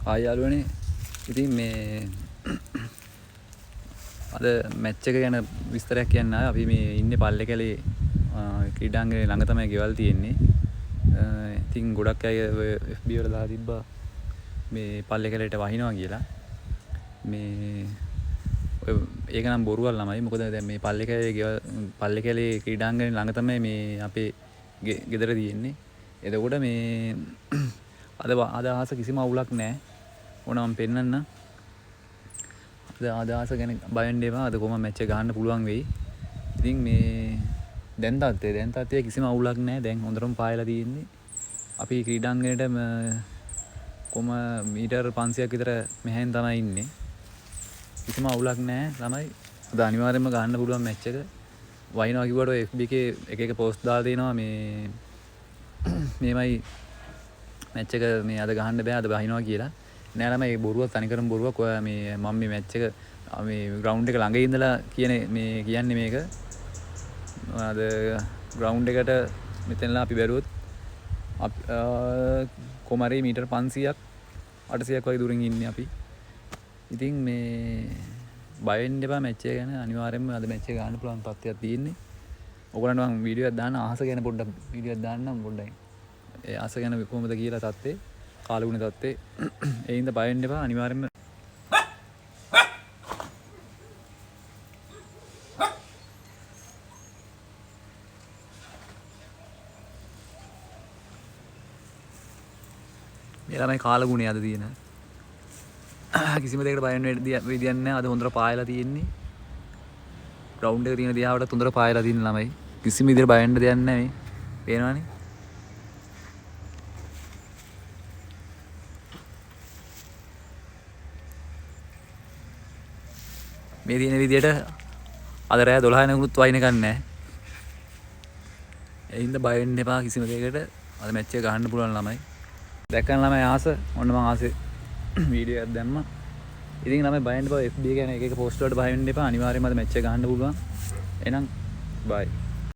ආය යාළුවනේ ඉතින් මේ අද මැච් එක ගැන විස්තරයක් කියන්න ආවා. අපි මේ ඉන්නේ පල්ලේ කැලේ ක්‍රීඩාංගණේ ළඟ තමයි ගෙවල් තියෙන්නේ. ඉතින් ගොඩක් අය FB වල දාලා තිබ්බා මේ පල්ලේ කැලේට වහිනවා කියලා. මේ ඒක නම් බොරුවක් ළමයි. මොකද දැන් මේ පල්ලේ කැලේ ක්‍රීඩාංගණේ ළඟ තමයි මේ අපේ ගෙදර තියෙන්නේ. එතකොට මේ අද ආස කිසිම අවුලක් නැහැ. ඕනනම් පෙන්නන්න. අදහස ගැන බය වෙන්න එපා. අද කොහොම මැච් එක ගහන්න පුළුවන් වෙයි. ඉතින් මේ දැන් තත්ත්වය කිසිම අවුලක් නැහැ. දැන් හොඳටම පායලා තියෙන්නේ. අපි ක්‍රීඩාංගණයට කොහොම මීටර් 500ක් විතර මෙහෙන් තමයි ඉන්නේ. කිසිම අවුලක් නැහැ ළමයි. අද අනිවාර්යයෙන්ම ගහන්න පුළුවන් මැච් එක. වයින්නවා කිව්වට FB එකේ එක පෝස්ට් දාලා දෙනවා මේ මේමයි මැච් එක මේ අද ගහන්න බෑ අද බහිනවා කියලා. නෑ ළමයි බොරුවක් තනිකරම බොරුවක්. ඔයා මේ මම මේ මැච් එක මේ ග්‍රවුන්ඩ් එක ළඟ ඉඳලා කියන්නේ මේක. අද ග්‍රවුන්ඩ් එකට මෙතනලා අපි බැලුවොත් කොමරේ මීටර් 500ක් 800ක් වගේ දුරින් ඉන්නේ අපි. ඉතින් මේ බය වෙන්න එපා මැච් එක ගැන. අනිවාර්යයෙන්ම අද මැච් එක ගන්න පුළුවන් තත්ත්වයක් තියෙන්නේ. ඔයගොල්ලන්ට මම වීඩියෝ එකක් දාන්න අහස ගැන පොඩ්ඩක් වීඩියෝ එකක් දාන්නම් පොඩ්ඩක්. ඒ අහස ගැන කොහොමද කියලා තත්ත්වේ කාලගුණ තත්ත්වේ ඒ හින්දා බය වෙන්න එපා. අනිවාර්යයෙන්ම මේ ළමයි කාලගුණේ අද තියෙන කිසිම දෙයකට බය වෙන්න විදියක් නැහැ. අද හොඳට පායලා තියෙන්නේ. ග්‍රවුන්ඩ් එක තියෙන දිහාවට හොඳට පායලා තියෙන ළමයි. කිසිම විදිහට බය වෙන්න දෙයක් නැහැ මේ. පේනවනේ. මේ තියෙන විදිහට අද රෑ 12 වෙනකුත් වයින් එකක් නැහැ. ඒ හින්දා බය වෙන්න එපා කිසිම දෙයකට. අද මැච් එක ගහන්න පුළුවන් ළමයි. දැක්කම ළමයි ආස. ඔන්න මම ආසේ වීඩියෝ එකක් දැම්මා. ඉතින් ළමයි බය වෙන්න එපා. FB එක ගැන එක පෝස්ට් වලට බය වෙන්න එපා. අනිවාර්යයෙන්ම අද මැච් එක ගහන්න පුළුවන්. එහෙනම් බයි.